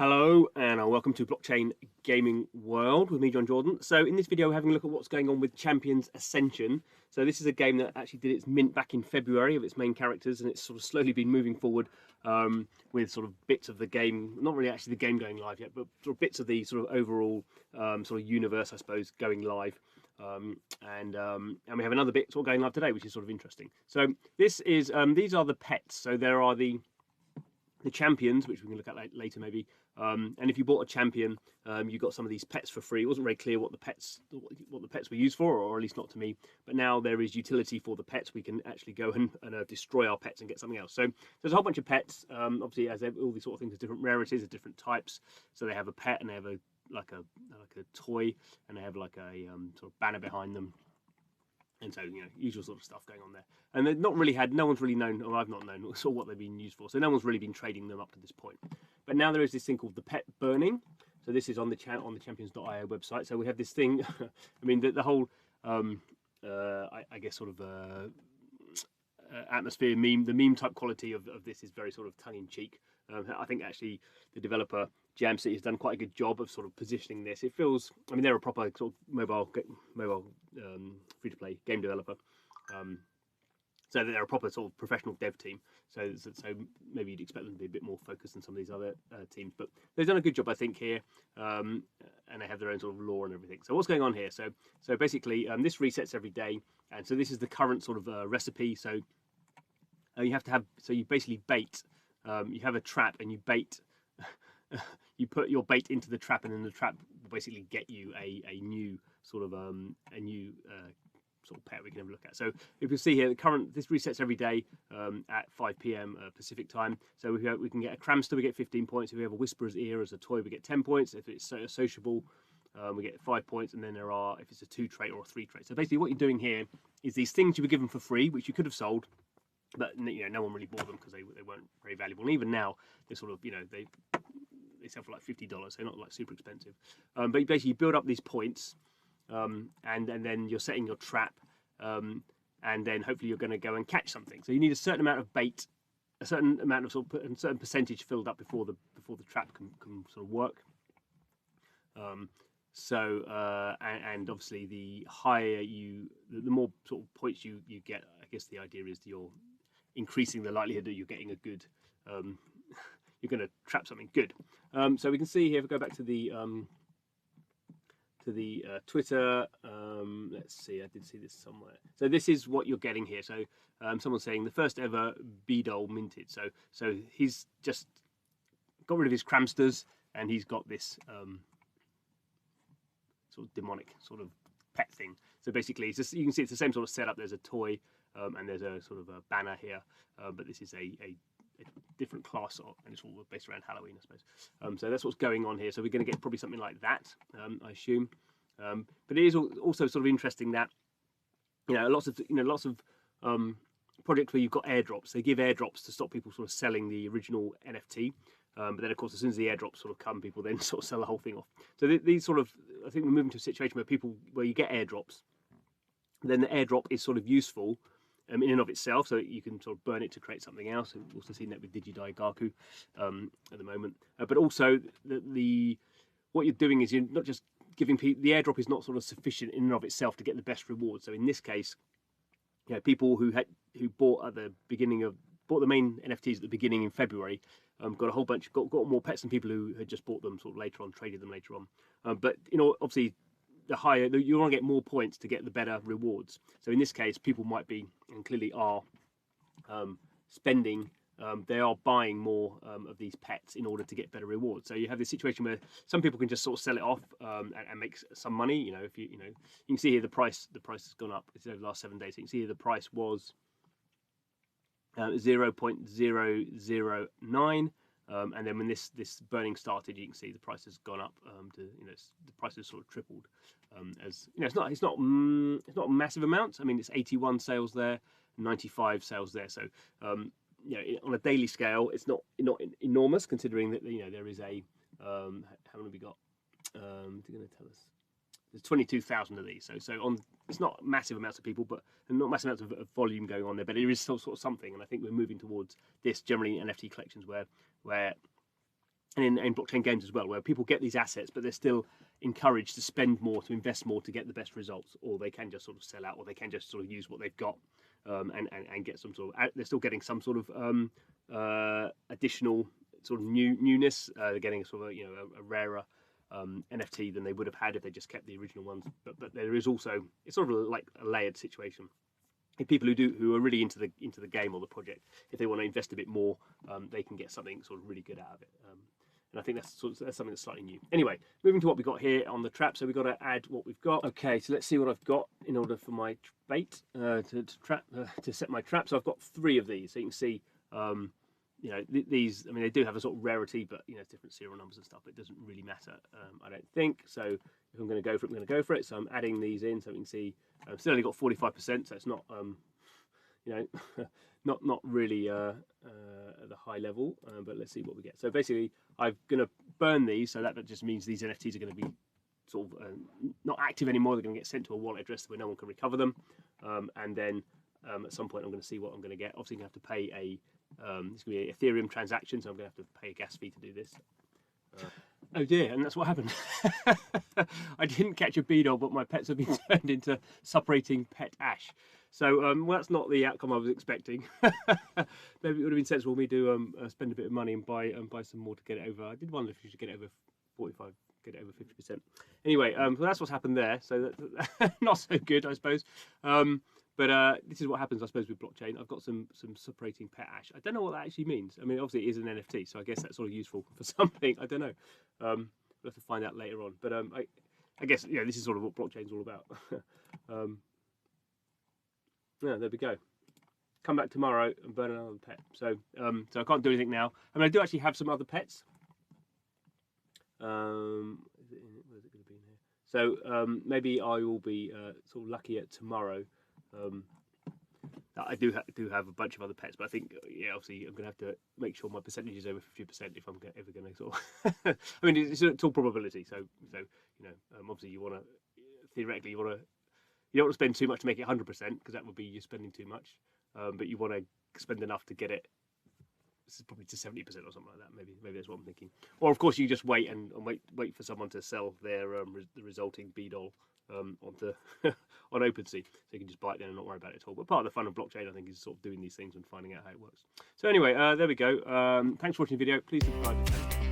Hello and welcome to Blockchain Gaming World with me, John Jordan. So in this video we're having a look at what's going on with Champions Ascension. So this is a game that actually did its mint back in February of its main characters, and it's sort of slowly been moving forward with sort of bits of the game, not really actually the game going live yet, but sort of bits of the sort of overall sort of universe, I suppose, going live. And we have another bit sort of going live today, which is sort of interesting. So this is these are the pets. So there are the champions, which we can look at later maybe, and if you bought a champion, you got some of these pets for free. It wasn't very clear what the pets were used for, or at least not to me, but now there is utility for the pets. We can actually go and destroy our pets and get something else. So there's a whole bunch of pets. Obviously, as all these sort of things, there's different rarities, there's different types. So they have a pet and they have like a toy, and they have like a sort of banner behind them. And so, you know, usual sort of stuff going on there. And they've not really had, no one's really known, or I've not known, sort of what they've been used for. So no one's really been trading them up to this point. But now there is this thing called the pet burning. So this is on the champions.io website. So we have this thing, I mean, the whole, I guess, sort of atmosphere, the meme type quality of this is very sort of tongue-in-cheek. I think actually the developer Jam City has done quite a good job of sort of positioning this. It feels, I mean, they're a proper sort of mobile free-to-play game developer, so they're a proper sort of professional dev team. So maybe you'd expect them to be a bit more focused than some of these other teams, but they've done a good job, I think, here, and they have their own sort of lore and everything. So what's going on here? So basically, this resets every day, and so this is the current sort of recipe. So you have to have, so you basically bait. You have a trap and you bait. You put your bait into the trap, and then the trap will basically get you a new sort of sort of pet we can have a look at. So if you see here, this resets every day at 5 p.m. Pacific time. So we can get a Cramster, we get 15 points. If we have a Whisperer's Ear as a toy, we get 10 points. If it's sociable, we get 5 points. And then there are, if it's a 2 trait or a 3 trait. So basically what you're doing here is these things you were given for free, which you could have sold, but you know, no one really bought them because they weren't very valuable. And even now, they're sort of, you know, they sell for like $50. They're not like super expensive. But basically, you build up these points, and then you're setting your trap, and then hopefully you're going to go and catch something. So you need a certain amount of bait, a certain amount of a certain percentage filled up before the trap can sort of work. And obviously, the higher the more sort of points you get, I guess the idea is you're increasing the likelihood that you're getting a good, you're going to trap something good. So we can see here, if we go back to the Twitter, let's see, I did see this somewhere. So this is what you're getting here. So someone's saying the first ever Beadol minted. So he's just got rid of his Cramsters, and he's got this sort of demonic sort of pet thing. So basically, it's just, you can see it's the same sort of setup. There's a toy, and there's a sort of a banner here, but this is a different class, and it's all based around Halloween, I suppose. So that's what's going on here. So we're going to get probably something like that, I assume. But it is also sort of interesting that, you know, lots of projects where you've got airdrops. They give airdrops to stop people sort of selling the original NFT. But then, of course, as soon as the airdrops sort of come, people then sort of sell the whole thing off. So these sort of, I think we're moving to a situation where you get airdrops. Then the airdrop is sort of useful in and of itself, so you can sort of burn it to create something else. We've also seen that with Digidai Gaku at the moment. But also, what you're doing is you're not just giving people, the airdrop is not sort of sufficient in and of itself to get the best reward. So in this case, you know, people who bought at the beginning of, bought the main NFTs at the beginning in February, got a whole bunch, got more pets than people who had just bought them sort of later on, traded them later on. But you know, obviously, the higher you want to get more points to get the better rewards. So in this case, people might be, and clearly are, spending. They are buying more of these pets in order to get better rewards. So you have this situation where some people can just sort of sell it off and make some money. You know, if you can see here the price has gone up. It's over the last 7 days. So you can see here the price was 0.009, and then when this burning started, you can see the price has gone up to, you know, the price has sort of tripled. As you know, it's not massive amounts. I mean, it's 81 sales there, 95 sales there. So you know, on a daily scale, it's not enormous, considering that, you know, there is a how many have we got? They're going to tell us. There's 22,000 of these, so on. It's not massive amounts of people, but not massive amounts of volume going on there. But it is still sort of something, and I think we're moving towards this generally in NFT collections where and in blockchain games as well, where people get these assets, but they're still encouraged to spend more, to invest more to get the best results, or they can just sort of sell out, or they can just sort of use what they've got and get some sort of. They're still getting some sort of additional sort of newness. They're getting sort of a rarer NFT than they would have had if they just kept the original ones. But there is also, it's sort of like a layered situation. If people who are really into the game or the project, if they want to invest a bit more, they can get something sort of really good out of it. And I think that's something that's slightly new. Anyway, moving to what we've got here on the trap. So we've got to add what we've got. Okay, so let's see what I've got in order for my bait to set my trap. So I've got 3 of these. So you can see, these. I mean, they do have a sort of rarity, but it's different serial numbers and stuff. It doesn't really matter, I don't think. So if I'm going to go for it, I'm going to go for it. So I'm adding these in, so we can see I've still only got 45%. So it's not, not really at the high level, but let's see what we get. So basically, I'm going to burn these, so that just means these NFTs are going to be sort of not active anymore. They're going to get sent to a wallet address where no one can recover them, and then at some point I'm going to see what I'm going to get. Obviously, I'm going to have to pay a it's going to be an Ethereum transaction, so I'm going to have to pay a gas fee to do this. Oh dear, and that's what happened. I didn't catch a beadle, but my pets have been turned into suppurating pet ash. So well, that's not the outcome I was expecting. Maybe it would have been sensible for me to spend a bit of money and buy some more to get it over. I did wonder if you should get it over 45, get it over 50%. Anyway, so that's what's happened there. So not so good, I suppose. But this is what happens, I suppose, with blockchain. I've got some suppurating pet ash. I don't know what that actually means. I mean, obviously it is an NFT, so I guess that's sort of useful for something. I don't know. We'll have to find out later on. But I guess this is sort of what blockchain's all about. Yeah, there we go. Come back tomorrow and burn another pet. So I can't do anything now. I mean, I do actually have some other pets. Where's it going to be in here? So maybe I will be sort of luckier tomorrow. I do have a bunch of other pets, but I think obviously I'm going to have to make sure my percentage is over 50% if I'm ever going to sort of. I mean, it's all probability. So obviously you want to theoretically you don't want to spend too much to make it 100% because that would be you spending too much. But you want to spend enough to get it. This is probably to 70% or something like that. Maybe that's what I'm thinking. Or of course you just wait and wait for someone to sell their the resulting Beadol onto on OpenSea, so you can just buy it then and not worry about it at all. But part of the fun of blockchain, I think, is sort of doing these things and finding out how it works. So anyway, there we go. Thanks for watching the video. Please subscribe.